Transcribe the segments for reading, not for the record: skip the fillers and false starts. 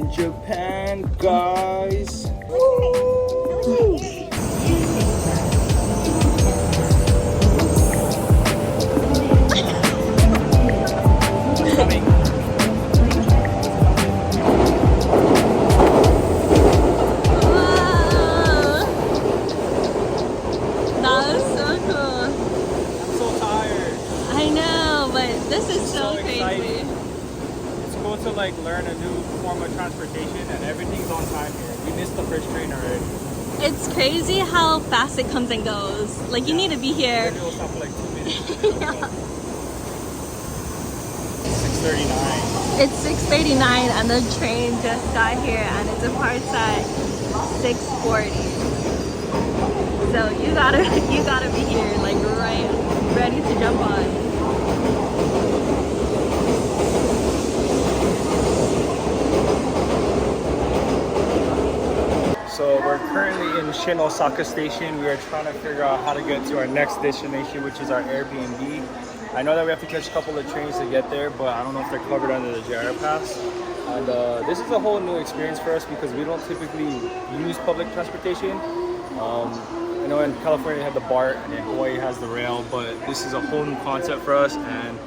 in Japan, guys. Woo! This is so crazy. Exciting. It's cool to like learn a new form of transportation, and everything's on time here. We missed the first train already. It's crazy how fast it comes and goes. Like you need to be here. It will stop for like 2 minutes. Yeah. 6:39. It's 6:39 and the train just got here and it departs at 6:40. So you gotta be here like right ready to jump on. So we're currently in Shin Osaka Station. We are trying to figure out how to get to our next destination, which is our Airbnb. I know that we have to catch a couple of trains to get there, but I don't know if they're covered under the JR Pass. And this is a whole new experience for us because we don't typically use public transportation. I know in California they have the BART and in Hawaii has the rail, but this is a whole new concept for us and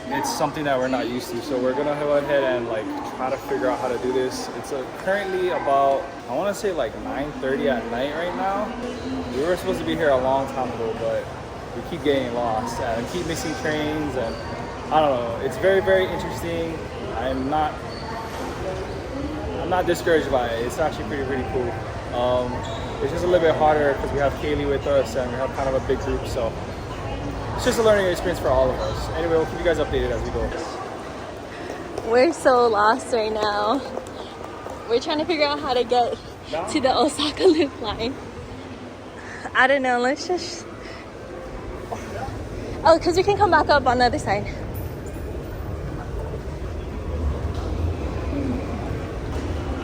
it's something that we're not used to. So we're gonna go ahead and like try to figure out how to do this. It's currently about, I wanna say like 9:30 at night right now. We were supposed to be here a long time ago, but we keep getting lost and keep missing trains, and I don't know. It's very, very interesting. I'm not discouraged by it. It's actually pretty cool. It's just a little bit harder because we have Kaylee with us and we have kind of a big group, so it's just a learning experience for all of us. Anyway, we'll keep you guys updated as we go. We're so lost right now. We're trying to figure out how to get to the Osaka Loop line. I don't know, let's just... Oh, because we can come back up on the other side.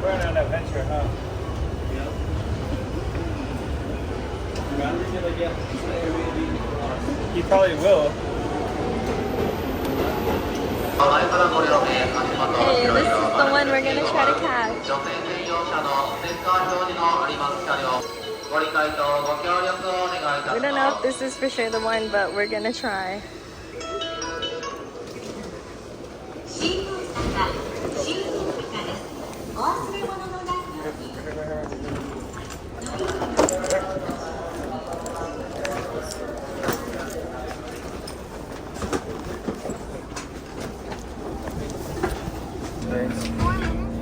We're on an adventure, huh? He probably will. Hey, this is the one we're gonna try to catch. We don't know if this is for sure the one, but we're gonna try.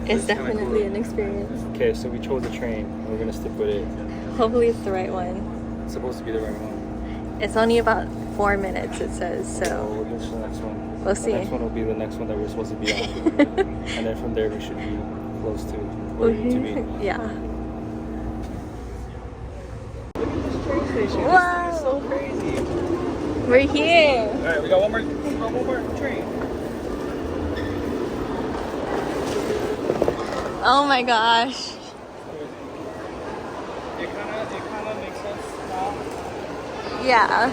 It's definitely an experience. Okay, so we chose a train. We're gonna stick with it. Hopefully it's the right one. It's supposed to be the right one. It's only about 4 minutes, it says, so we'll go to the next one. We'll see. The next one will be the next one that we're supposed to be on. And then from there we should be close to where we need to be. Yeah. Look at this train station. Wow. This is so crazy. We're here. Alright, we got one more train. Oh my gosh. It kind of makes sense now. Yeah.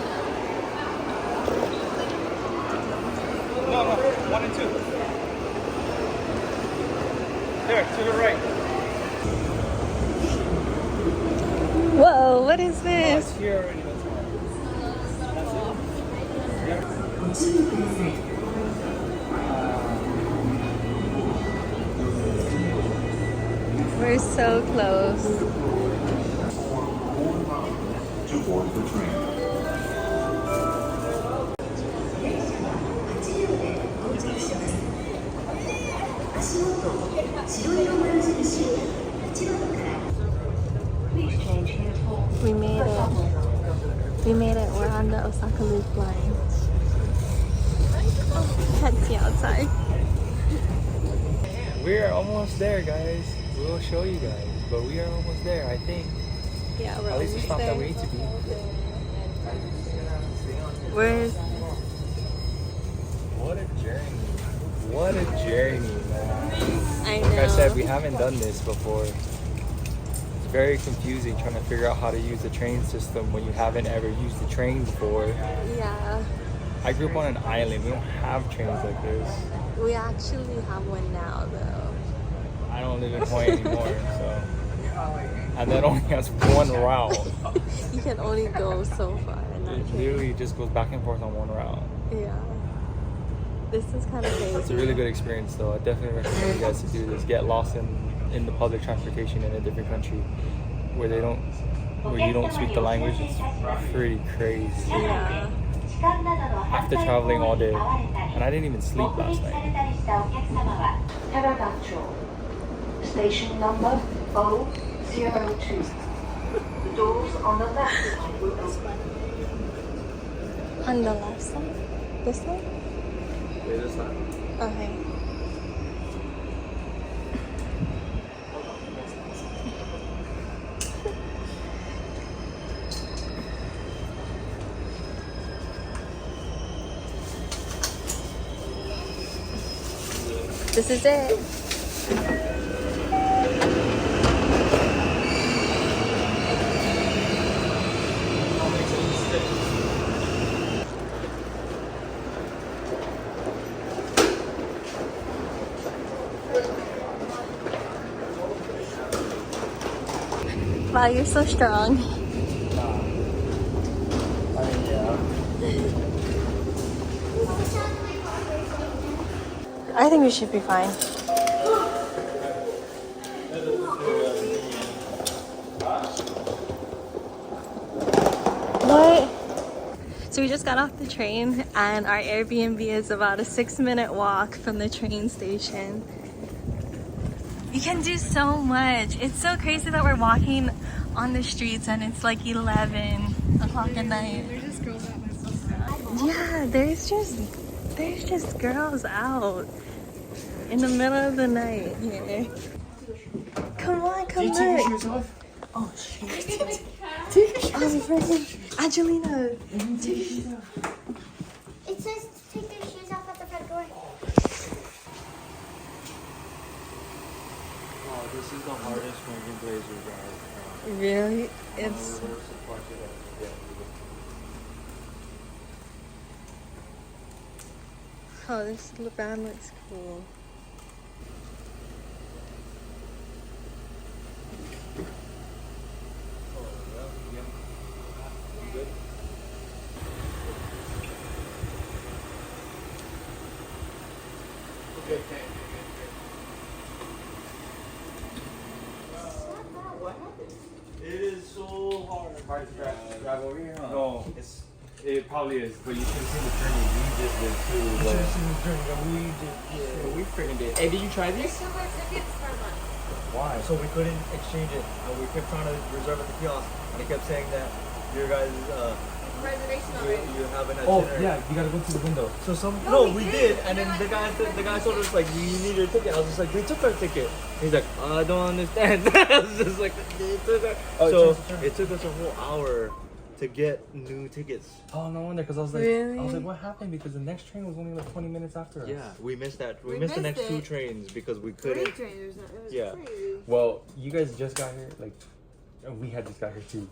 No, 1 and 2. There, to the right. Whoa, what is Oh, this? it's here already. That's it. We're so close. To board the train. We made it. We made it. We're on the Osaka Loop line. Can't see outside. We're almost there, guys. We'll show you guys, but we are almost there, I think. Yeah, we're At least it's not there. that we need to be. Where's... What a journey. What a journey, man. I know. Like I said, we haven't done this before. It's very confusing trying to figure out how to use the train system when you haven't ever used the train before. Yeah. I grew up on an island. We don't have trains like this. We actually have one now, though. don't live in Hawaii anymore, so. And that only has one route. You can only go so far in that It train. literally just goes back and forth on one route. Yeah. This is kind of crazy. It's a really good experience, though. I definitely recommend you guys to do this. Get lost in the public transportation in a different country where you don't speak the language. It's pretty crazy. Yeah. After traveling all day, and I didn't even sleep last night. Station number 002. The doors on the left side will open. On the left side? This side? Wait, this time. Okay. This is it. Wow, you're so strong. I think we should be fine. What? So we just got off the train and our Airbnb is about a 6-minute walk from the train station. You can do so much. It's so crazy that we're walking on the streets and it's like 11 o'clock at night. There's just girls out myself. Yeah, there's just girls out in the middle of the night here. Come on, come look. Oh shit. Oh freaking Angelina. It says take their shoes off at the front door. Oh, this is the hardest swinging blazer guys. Really? It's oh, this band looks cool. It is so hard to drive over here, huh? No, it probably is, but you should have seen the journey we just did too. You should have seen the journey that we did. Yeah, we freaking did. Hey, did you try these? Why? So we couldn't exchange it. We kept trying to reserve at the kiosk, and they kept saying that your guys, Reservation you have an Oh itinerary. yeah, you gotta go to the window. So we did, and then the guy told us like, you need your ticket. I was just like, they took our ticket. He's like, I don't understand. I was just like, they took our. Oh, So it took us a whole hour to get new tickets. Oh no wonder, because I was like, Really? what happened? Because the next train was only like 20 minutes after us. Yeah, we missed that. We We missed the missed next two it. trains because we Three couldn't. trainers. It was Yeah. crazy. Well, you guys just got here, like, we had just got here too.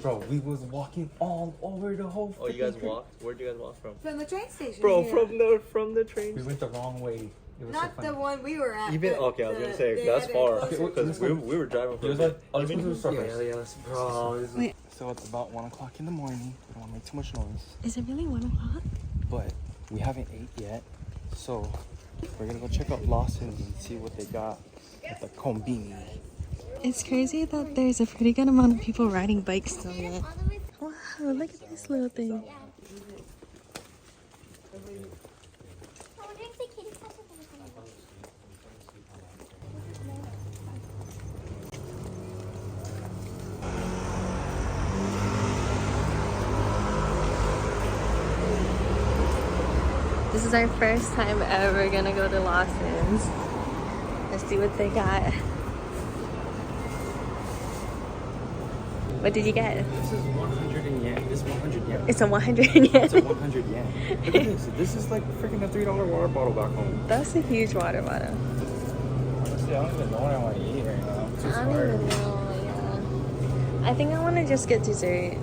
Bro, we was walking all over the whole. Oh, you guys freaking train. walked? Where'd you guys walk from? From the train station. Bro, here. from the train. We went the wrong way. It was Not so the funny. one we were at. Even but okay, I was gonna the- say the that's other far closer. because we were driving for It was like, oh, let's go to the store yeah, first. yeah, let's, bro. Wait, So it's about 1 o'clock in the morning. I don't want to make too much noise, is it really 1 o'clock? but we haven't ate yet. So we're gonna go check out Lawson's and see what they got at the Combini. It's crazy that there's a pretty good amount of people riding bikes still yet. Wow, look at this little thing. I wonder if the kitty has something. This is our first time ever gonna go to Lawson's. Let's see what they got. What did you get? This is 100 yen. This is 100 yen. It's a 100 yen. It's a 100 yen. Look at this. This is like freaking a $3 water bottle back home. That's a huge water bottle. Honestly, I don't even know what I want to eat right now. It's I just don't hard. even know, yeah. I think I want to just get dessert.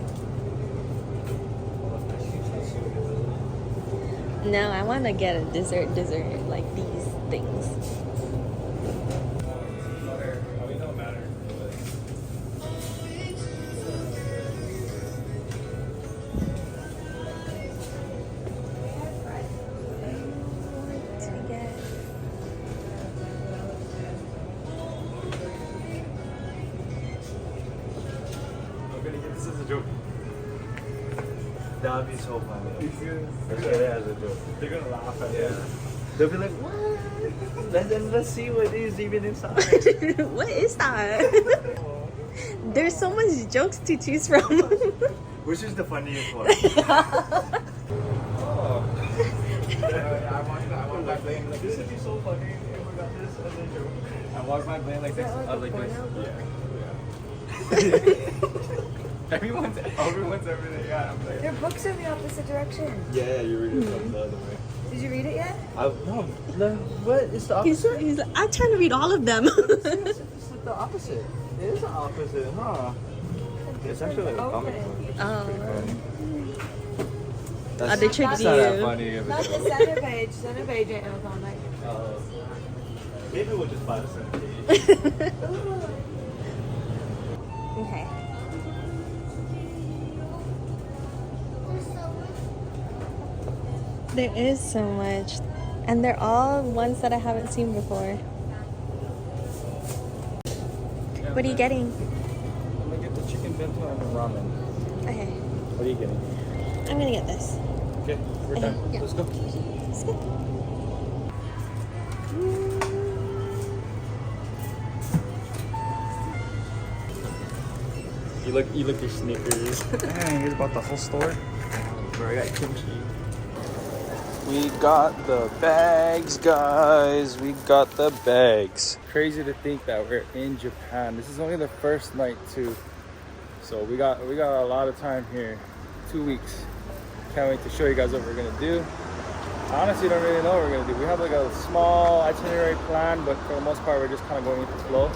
No, I want to get a dessert, like these things. That would be so funny. He's gonna, Let's get it as a joke. they're gonna laugh at Yeah. us. They'll be like, what? Let's see what is even inside. What is that? There's so much jokes to choose from. Which is the funniest one? I want my blame like this would be so funny if we got this as a joke. I walk my blame like this. I was like this. Yeah. Everyone's everything. Yeah. I'm like, Their books are in the opposite direction. Yeah, you read it from the other way. Did you read it yet? No, what? It's the opposite? He's like, I'm trying to read all of them. It's the opposite. It is the opposite, huh? It's actually like a comic book. Which is pretty funny. They tricked That's not that you. funny. If Not it's the center page. Center page ain't no comic. maybe we'll just buy the center page. Okay. There is so much. And they're all ones that I haven't seen before. What are you getting? I'm gonna get the chicken bento and the ramen. Okay. What are you getting? I'm gonna get this. Okay, we're Okay, done. yeah. Let's go. Let's go. You look your sneakers. Dang, you bought the whole store? Bro, I got kimchi. We got the bags, guys. We got the bags. Crazy to think that we're in Japan. This is only the first night too. So we got a lot of time here. 2 weeks. Can't wait to show you guys what we're gonna do. I honestly don't really know what we're gonna do. We have like a small itinerary plan, but for the most part we're just kind of going with the flow.